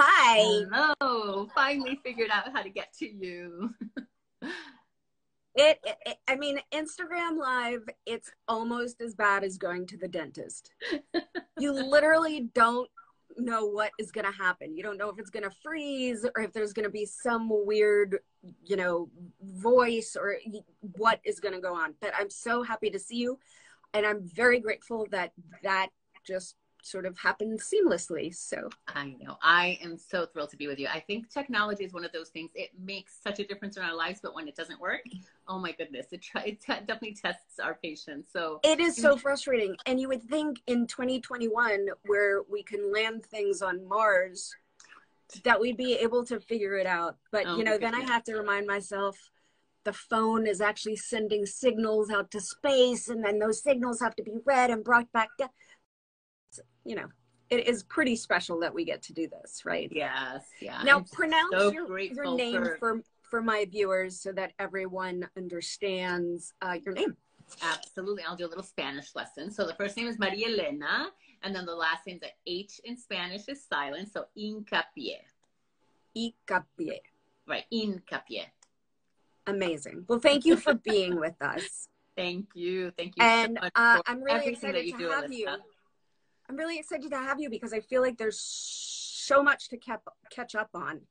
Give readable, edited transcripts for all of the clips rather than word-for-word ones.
Hi. Hello. Finally figured out how to get to you. I mean, Instagram Live, it's almost as bad as going to the dentist. You literally don't know what is going to happen. You don't know if it's going to freeze or if there's going to be some weird, voice or what is going to go on. But I'm so happy to see you. And I'm very grateful that that just sort of happened seamlessly. So I know. I am so thrilled to be with you. I think technology is one of those things. It makes such a difference in our lives, but when it doesn't work, oh my goodness, it definitely tests our patience. So it is so frustrating. And you would think in 2021, where we can land things on Mars, that we'd be able to figure it out. But, then I have to remind myself the phone is actually sending signals out to space, and then those signals have to be read and brought back down. It is pretty special that we get to do this, right? Yes, yeah. Now, pronounce your name for my viewers so that everyone understands your name. Absolutely. I'll do a little Spanish lesson. So the first name is Marielena, and then the last name, the H in Spanish is silent, so Hincapié. Hincapié. Right, Hincapié. Amazing. Well, thank you for being with us. Thank you. Thank you and so much I'm really excited to have Alyssa. you. I'm really excited to have you because I feel like there's so much to catch up on.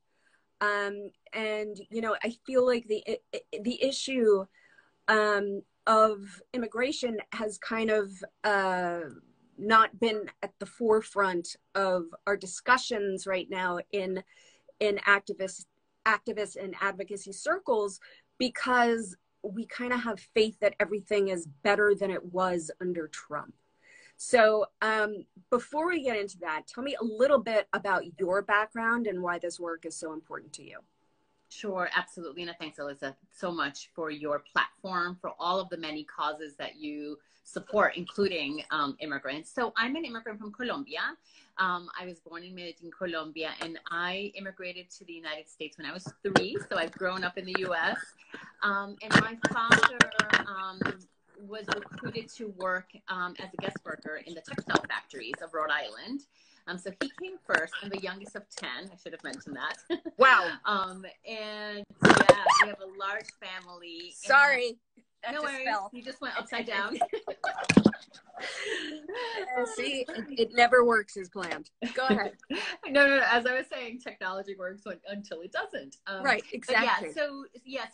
And, I feel like the issue of immigration has kind of not been at the forefront of our discussions right now in activist and advocacy circles, because we kind of have faith that everything is better than it was under Trump. So before we get into that, tell me a little bit about your background and why this work is so important to you. Sure, absolutely. And thanks, Alyssa, so much for your platform, for all of the many causes that you support, including immigrants. So I'm an immigrant from Colombia. I was born in Medellin, Colombia, and I immigrated to the United States when I was 3. So I've grown up in the U.S. And my father was recruited to work as a guest worker in the textile factories of Rhode Island. So he came first. I'm the youngest of 10. I should have mentioned that. Wow. And yeah, we have a large family. Sorry. No worries. You just went upside down. See, it never works as planned. Go ahead. No. As I was saying, technology works until it doesn't. Right, exactly. So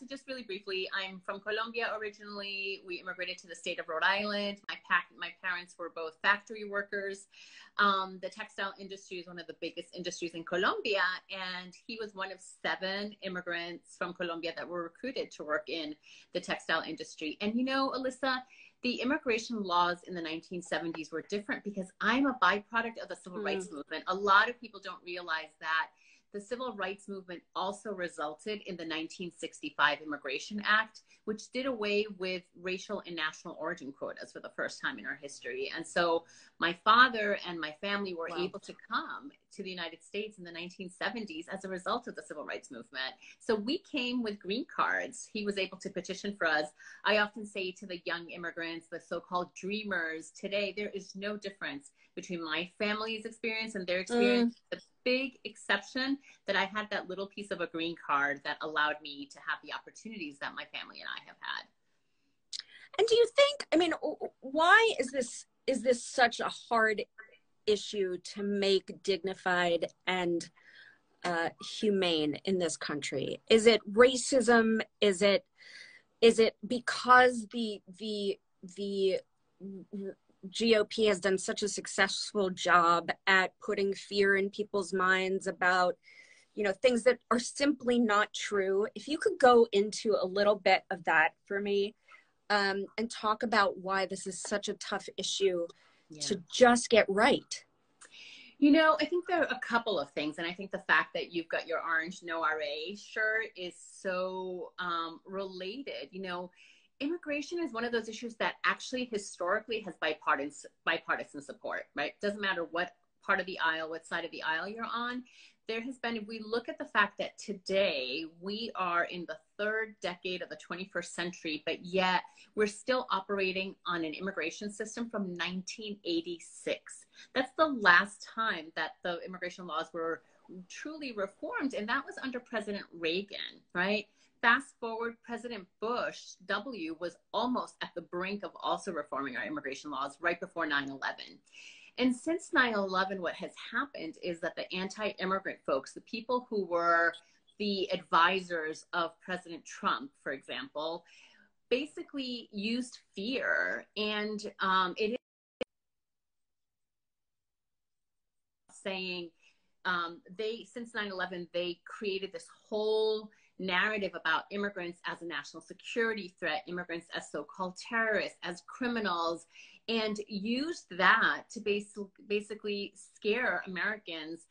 just really briefly, I'm from Colombia originally. We immigrated to the state of Rhode Island. My parents were both factory workers. The textile industry is one of the biggest industries in Colombia, and he was one of 7 immigrants from Colombia that were recruited to work in the textile industry. And Alyssa, the immigration laws in the 1970s were different because I'm a byproduct of the civil rights movement. A lot of people don't realize that the civil rights movement also resulted in the 1965 Immigration Act, which did away with racial and national origin quotas for the first time in our history. And so my father and my family were able to come to the United States in the 1970s as a result of the civil rights movement. So we came with green cards. He was able to petition for us. I often say to the young immigrants, the so-called dreamers, today there is no difference between my family's experience and their experience. The big exception that I had that little piece of a green card that allowed me to have the opportunities that my family and I have had. And do you think, why is this such a hard issue to make dignified and humane in this country? Is it racism? Is it because the GOP has done such a successful job at putting fear in people's minds about, things that are simply not true? If you could go into a little bit of that for me, and talk about why this is such a tough issue to just get right. I think there are a couple of things. And I think the fact that you've got your orange No RA shirt is so related. Immigration is one of those issues that actually historically has bipartisan support, right? Doesn't matter what part of the aisle, what side of the aisle you're on. There has been, if we look at the fact that today we are in the 3rd decade of the 21st century, but yet we're still operating on an immigration system from 1986. That's the last time that the immigration laws were truly reformed, and that was under President Reagan, right? Fast forward, President Bush W was almost at the brink of also reforming our immigration laws right before 9/11. And since 9/11, what has happened is that the anti-immigrant folks, the people who were the advisors of President Trump, for example, basically used fear. And it is saying since 9/11, they created this whole narrative about immigrants as a national security threat, immigrants as so-called terrorists, as criminals, and used that to basically scare Americans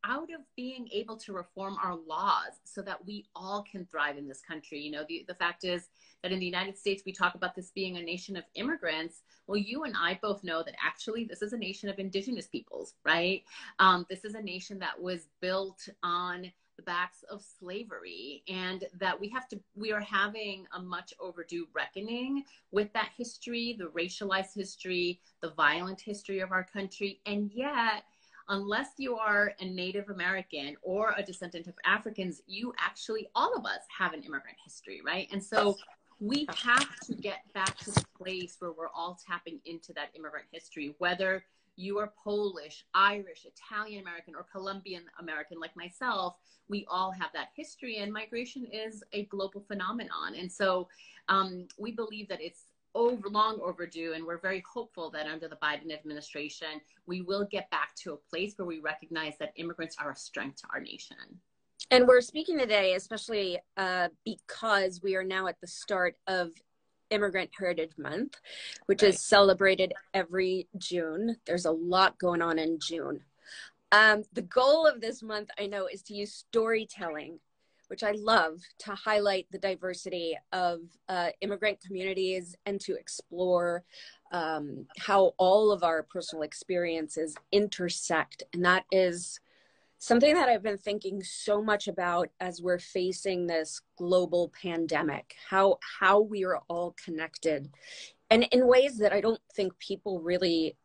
out of being able to reform our laws so that we all can thrive in this country. You know, the fact is that in the United States, we talk about this being a nation of immigrants. Well, you and I both know that actually this is a nation of indigenous peoples, right? This is a nation that was built on the backs of slavery, and that we are having a much overdue reckoning with that history, the racialized history, the violent history of our country. And yet, unless you are a Native American or a descendant of Africans, you actually, all of us have an immigrant history, right? And so we have to get back to the place where we're all tapping into that immigrant history, whether you are Polish, Irish, Italian American, or Colombian American like myself. We all have that history, and migration is a global phenomenon. And so we believe that it's long overdue, and we're very hopeful that under the Biden administration, we will get back to a place where we recognize that immigrants are a strength to our nation. And we're speaking today, especially because we are now at the start of Immigrant Heritage Month, which is celebrated every June. There's a lot going on in June. The goal of this month, I know, is to use storytelling, which I love, to highlight the diversity of immigrant communities and to explore how all of our personal experiences intersect. And that is something that I've been thinking so much about as we're facing this global pandemic, how we are all connected, and in ways that I don't think people really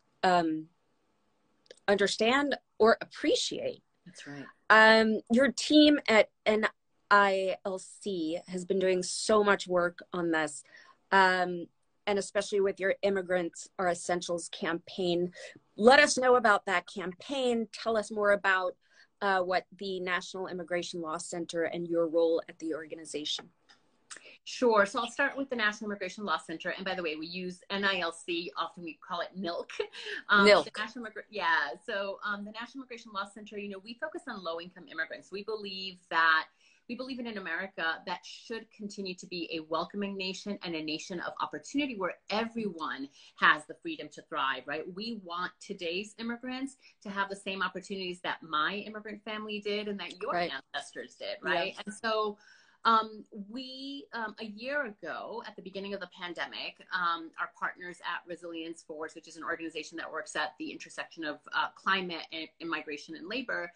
understand or appreciate. That's right. Your team at NILC has been doing so much work on this, and especially with your Immigrants Are Essentials campaign. Let us know about that campaign. Tell us more about what the National Immigration Law Center and your role at the organization. Sure. So I'll start with the National Immigration Law Center. And by the way, we use NILC. Often we call it NILC. NILC. So the National Immigration Law Center, you know, we focus on low-income immigrants. We believe in an America that should continue to be a welcoming nation and a nation of opportunity where everyone has the freedom to thrive, right? We want today's immigrants to have the same opportunities that my immigrant family did and that your ancestors did, right? Yeah. And so a year ago, at the beginning of the pandemic, our partners at Resilience Force, which is an organization that works at the intersection of climate and immigration and labor,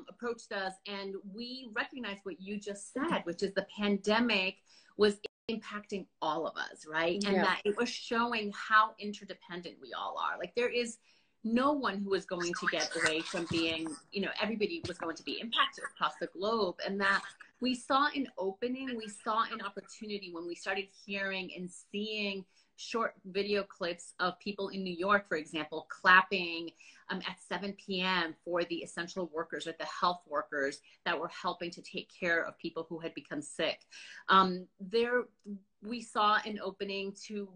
approached us, and we recognized what you just said, which is the pandemic was impacting all of us, right? And that it was showing how interdependent we all are. Like, there is no one who was going to get away from being, you know, everybody was going to be impacted across the globe. And that we saw an opening, we saw an opportunity when we started hearing and seeing short video clips of people in New York, for example, clapping at 7 p.m. for the essential workers or the health workers that were helping to take care of people who had become sick. We saw an opening to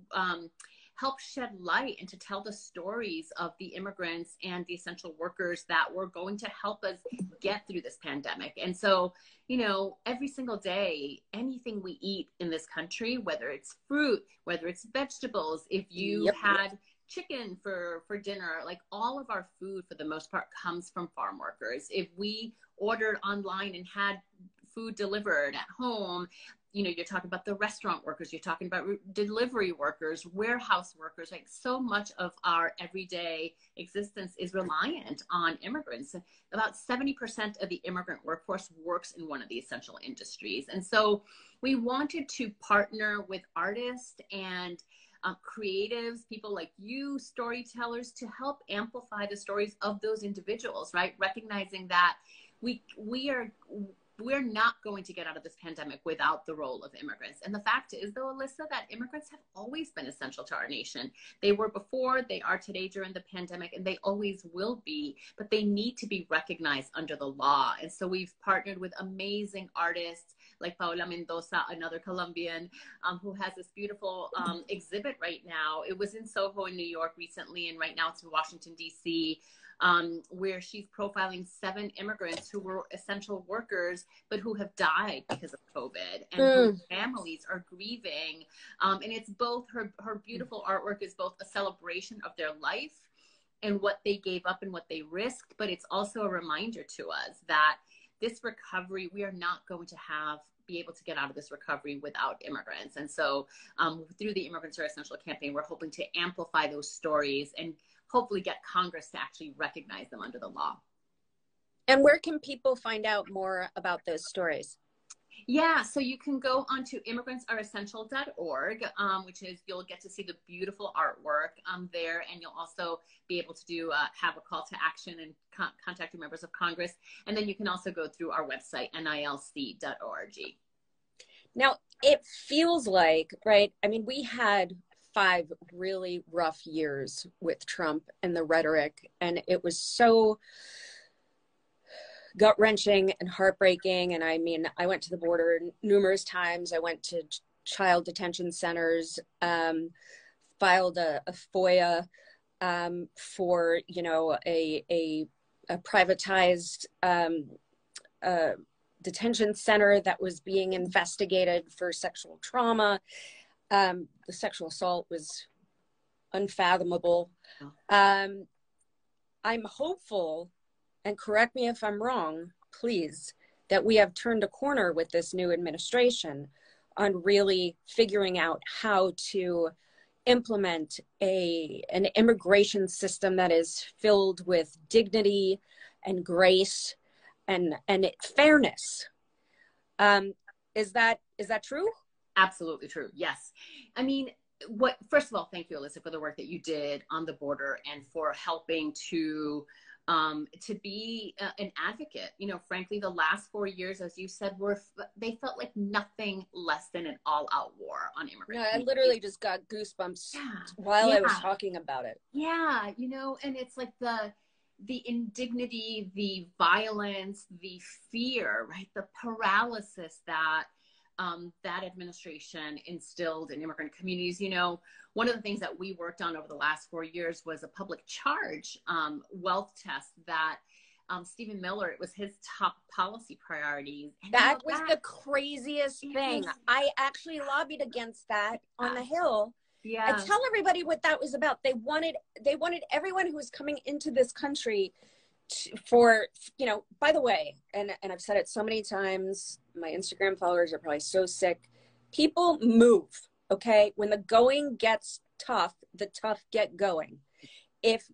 help shed light and to tell the stories of the immigrants and the essential workers that were going to help us get through this pandemic. And so, you know, every single day, anything we eat in this country, whether it's fruit, whether it's vegetables, if you had chicken for dinner, like, all of our food for the most part comes from farm workers. If we ordered online and had food delivered at home, you know, you're talking about the restaurant workers, you're talking about delivery workers, warehouse workers, like, so much of our everyday existence is reliant on immigrants. About 70% of the immigrant workforce works in one of the essential industries. And so we wanted to partner with artists and creatives, people like you, storytellers, to help amplify the stories of those individuals, right? Recognizing that we're not going to get out of this pandemic without the role of immigrants. And the fact is, though, Alyssa, that immigrants have always been essential to our nation. They were before, they are today during the pandemic, and they always will be, but they need to be recognized under the law. And so we've partnered with amazing artists like Paola Mendoza, another Colombian, who has this beautiful exhibit right now. It was in Soho in New York recently, and right now it's in Washington, D.C., where she's profiling 7 immigrants who were essential workers, but who have died because of COVID, and whose families are grieving. And it's both, her beautiful artwork is both a celebration of their life and what they gave up and what they risked, but it's also a reminder to us that this recovery, we are not going to be able to get out of this recovery without immigrants. And so through the Immigrants Are Essential campaign, we're hoping to amplify those stories and hopefully get Congress to actually recognize them under the law. And where can people find out more about those stories? Yeah, so you can go onto immigrantsareessential.org, which is, you'll get to see the beautiful artwork there, and you'll also be able to have a call to action and contact your members of Congress. And then you can also go through our website, NILC.org. Now, it feels like, right, I mean, we had 5 really rough years with Trump and the rhetoric, and it was so gut-wrenching and heartbreaking. And I mean, I went to the border numerous times. I went to child detention centers, filed a FOIA for, you know, a privatized detention center that was being investigated for sexual trauma. The sexual assault was unfathomable. I'm hopeful, and correct me if I'm wrong, please, that we have turned a corner with this new administration on really figuring out how to implement an immigration system that is filled with dignity and grace and fairness. Is that true? Absolutely true. Yes. I mean, first of all, thank you, Alyssa, for the work that you did on the border and for helping to be an advocate. You know, frankly, the last 4 years, as you said, they felt like nothing less than an all-out war on immigrants. No, I literally just got goosebumps while I was talking about it. Yeah, you know, and it's like the indignity, the violence, the fear, right? The paralysis that that administration instilled in immigrant communities. You know, one of the things that we worked on over the last 4 years was a public charge wealth test that Stephen Miller, it was his top policy priorities. And that was the craziest thing. I actually lobbied against that on the Hill. Yeah. I tell everybody what that was about. They wanted everyone who was coming into this country for, you know, by the way, and I've said it so many times, my Instagram followers are probably so sick. People move, okay? When the going gets tough, the tough get going. And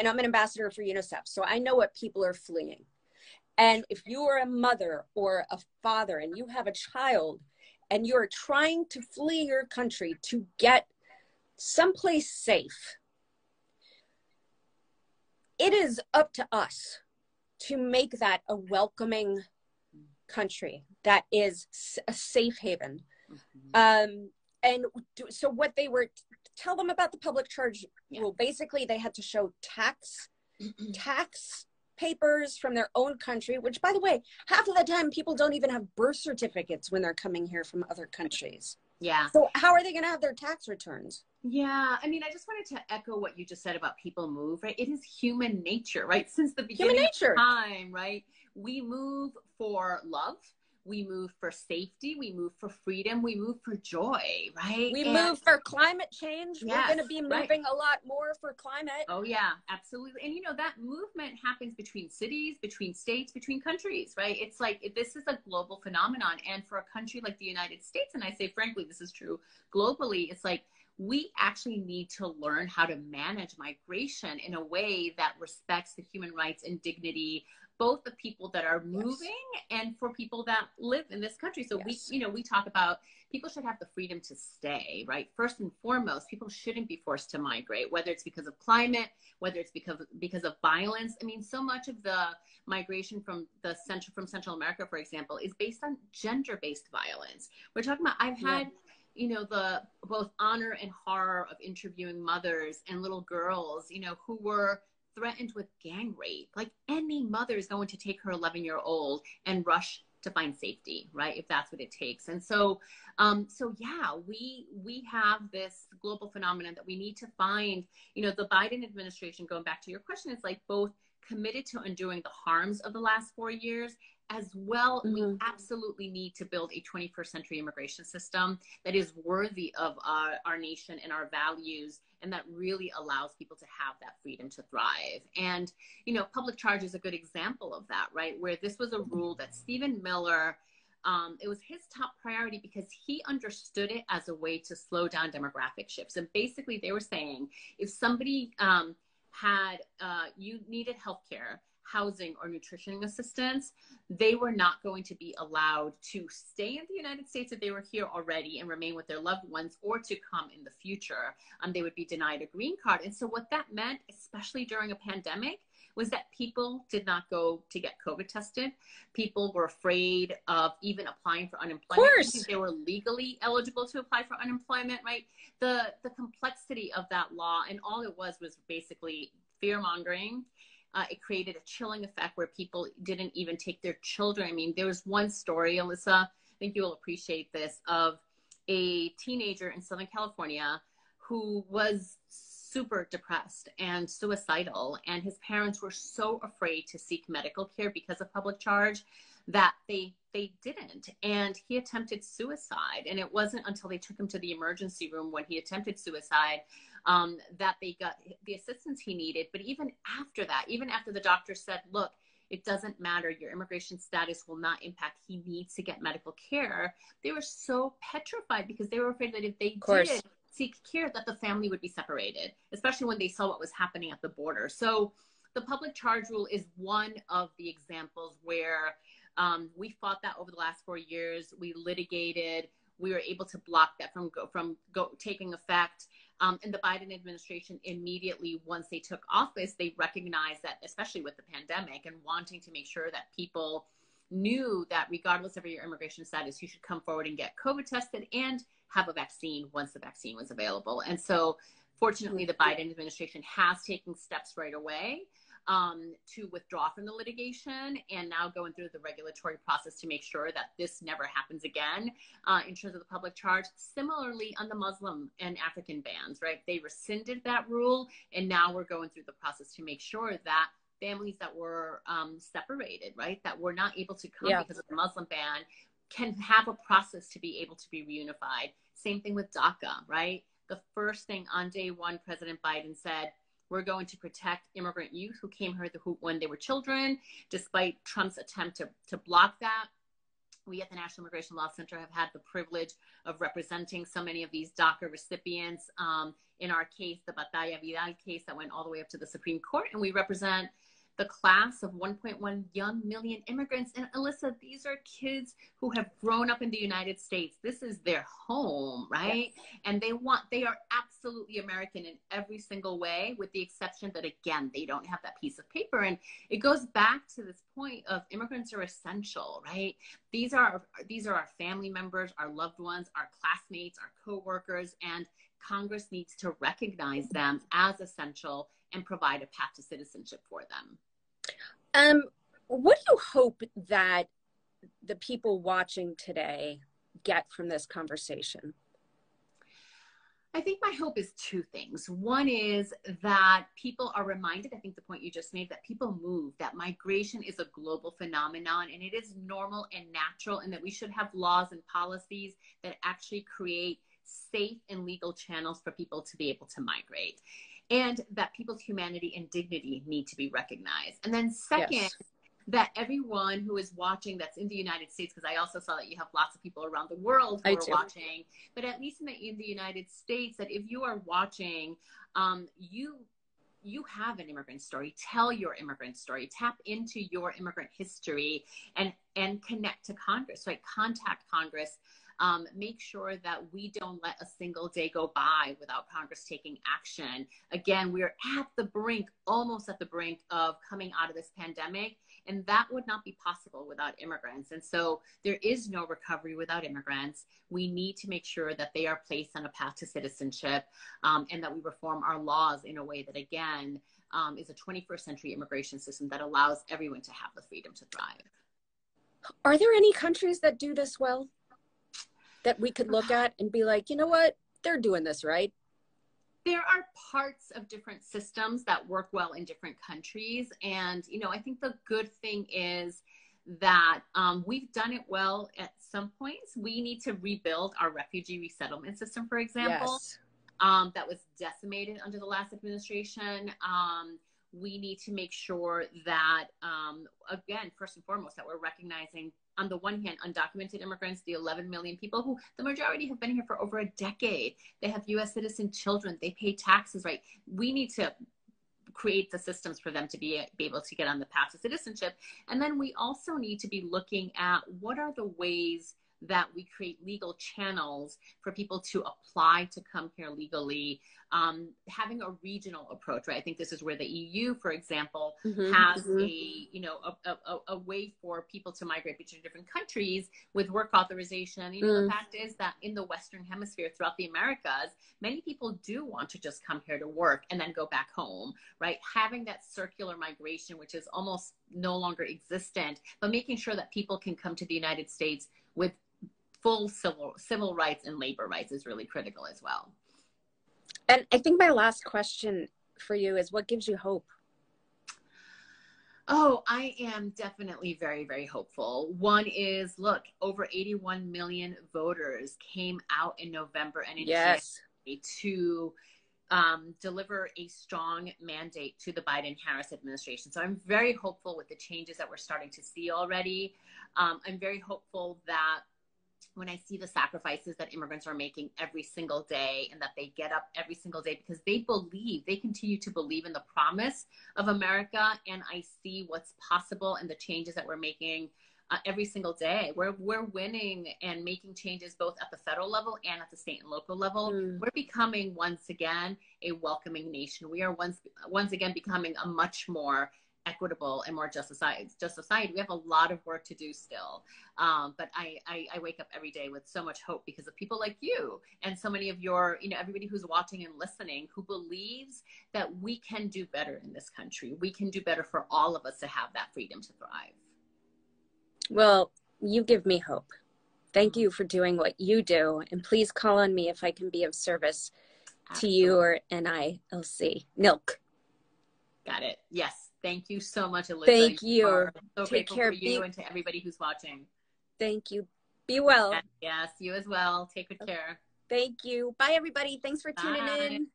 I'm an ambassador for UNICEF, so I know what people are fleeing. And if you are a mother or a father and you have a child and you're trying to flee your country to get someplace safe, it is up to us to make that a welcoming country that is a safe haven. So what they were, tell them about the public charge rule. Basically, they had to show tax papers from their own country, which, by the way, half of the time people don't even have birth certificates when they're coming here from other countries. Yeah. So how are they going to have their tax returns? Yeah. I mean, I just wanted to echo what you just said about people move, right? It is human nature, right? Since the beginning of time, right? We move for love. We move for safety. We move for freedom. We move for joy, right? We move for climate change. Yes, we're going to be moving a lot more for climate. Oh, yeah, absolutely. And, you know, that movement happens between cities, between states, between countries, right? It's like, this is a global phenomenon. And for a country like the United States, and I say, frankly, this is true globally, it's like, we actually need to learn how to manage migration in a way that respects the human rights and dignity both the people that are moving and for people that live in this country. So we talk about people should have the freedom to stay, right? First and foremost, people shouldn't be forced to migrate, whether it's because of climate, whether it's because of violence. I mean, so much of the migration from Central America, for example, is based on gender-based violence. We're talking about, I've had, the both honor and horror of interviewing mothers and little girls, who were threatened with gang rape. Like, any mother is going to take her 11-year-old and rush to find safety, right? If that's what it takes. And so, we have this global phenomenon that we need to find. The Biden administration, going back to your question, is like both committed to undoing the harms of the last 4 years, as well. We absolutely need to build a 21st century immigration system that is worthy of our nation and our values, and that really allows people to have that freedom to thrive. And, public charge is a good example of that, right? Where this was a rule that Stephen Miller, it was his top priority because he understood it as a way to slow down demographic shifts. And basically they were saying, if somebody you needed healthcare, housing, or nutrition assistance, they were not going to be allowed to stay in the United States if they were here already and remain with their loved ones, or to come in the future. They would be denied a green card. And so what that meant, especially during a pandemic, was that people did not go to get COVID tested. People were afraid of even applying for unemployment. Of course. They were legally eligible to apply for unemployment, right? The complexity of that law, and all it was basically fear-mongering. It created a chilling effect where people didn't even take their children. I mean, there was one story, Alyssa, I think you'll appreciate this, of a teenager in Southern California who was super depressed and suicidal. And his parents were so afraid to seek medical care because of public charge that they didn't. And he attempted suicide. And it wasn't until they took him to the emergency room when he attempted suicide that they got the assistance he needed. But even after that, even after the doctor said, look, it doesn't matter, your immigration status will not impact, he needs to get medical care, they were so petrified because they were afraid that if they did seek care, that the family would be separated, especially when they saw what was happening at the border. So the public charge rule is one of the examples where we fought that over the last 4 years. We litigated. We were able to block that from taking effect. And the Biden administration immediately, once they took office, they recognized that, especially with the pandemic and wanting to make sure that people knew that regardless of your immigration status, you should come forward and get COVID tested and have a vaccine once the vaccine was available. And so fortunately, the Biden administration has taken steps right away to withdraw from the litigation, and now going through the regulatory process to make sure that this never happens again in terms of the public charge. Similarly, on the Muslim and African bans, right? They rescinded that rule, and now we're going through the process to make sure that families that were separated, right, that were not able to come because of the Muslim ban, can have a process to be able to be reunified. Same thing with DACA, right? The first thing on day one, President Biden said, we're going to protect immigrant youth who came here when they were children, despite Trump's attempt to block that. We at the National Immigration Law Center have had the privilege of representing so many of these DACA recipients. In our case, the Batalla Vidal case that went all the way up to the Supreme Court, and we represent the class of 1.1 million immigrants. And Alyssa, these are kids who have grown up in the United States. This is their home, right? Yes. And they are absolutely American in every single way, with the exception that, again, they don't have that piece of paper. And it goes back to this point of immigrants are essential, right? These are our family members, our loved ones, our classmates, our coworkers, and Congress needs to recognize them as essential and provide a path to citizenship for them. What do you hope that the people watching today get from this conversation? I think my hope is two things. One is that people are reminded, I think the point you just made, that people move, that migration is a global phenomenon, and it is normal and natural, and that we should have laws and policies that actually create safe and legal channels for people to be able to migrate, and that people's humanity and dignity need to be recognized. And then second, that everyone who is watching that's in the United States, because I also saw that you have lots of people around the world who are watching, but at least in the United States, that if you are watching, you you have an immigrant story. Tell your immigrant story. Tap into your immigrant history and connect to Congress, right? Contact Congress. Make sure that we don't let a single day go by without Congress taking action. Again, we're at the brink, almost at the brink of coming out of this pandemic, and that would not be possible without immigrants. And so there is no recovery without immigrants. We need to make sure that they are placed on a path to citizenship, and that we reform our laws in a way that, again, is a 21st century immigration system that allows everyone to have the freedom to thrive. Are there any countries that do this well, that we could look at and be like, you know what, they're doing this right? There are parts of different systems that work well in different countries. And, you know, I think the good thing is that we've done it well at some points. We need to rebuild our refugee resettlement system, for example, Yes. That was decimated under the last administration. We need to make sure that, again, first and foremost, that we're recognizing, on the one hand, undocumented immigrants, the 11 million people who the majority have been here for over a decade. They have U.S. citizen children. They pay taxes, right? We need to create the systems for them to be able to get on the path to citizenship. And then we also need to be looking at what are the ways that we create legal channels for people to apply to come here legally, having a regional approach, right? I think this is where the EU, for example, has a way for people to migrate between different countries with work authorization. You know, the fact is that in the Western Hemisphere, throughout the Americas, many people do want to just come here to work and then go back home, right? Having that circular migration, which is almost no longer existent, but making sure that people can come to the United States with full civil rights and labor rights is really critical as well. And I think my last question for you is, what gives you hope? Oh, I am definitely very, very hopeful. One is, look, over 81 million voters came out in November and in January to deliver a strong mandate to the Biden-Harris administration. So I'm very hopeful with the changes that we're starting to see already. I'm very hopeful that when I see the sacrifices that immigrants are making every single day, and that they get up every single day because they continue to believe in the promise of America. And I see what's possible and the changes that we're making every single day. We're winning and making changes both at the federal level and at the state and local level. We're becoming, once again, a welcoming nation. We are once again becoming a much more equitable and more just society. We have a lot of work to do still. But I wake up every day with so much hope because of people like you and so many of your, everybody who's watching and listening, who believes that we can do better in this country. We can do better for all of us to have that freedom to thrive. Well, you give me hope. Thank you for doing what you do. And please call on me if I can be of service to you or NILC. NILC. Got it. Yes. Thank you so much, Alyssa. Thank you. So take care. For you and to everybody who's watching. Thank you. Be well. Yes, you as well. Take good care. Thank you. Bye, everybody. Thanks for tuning in.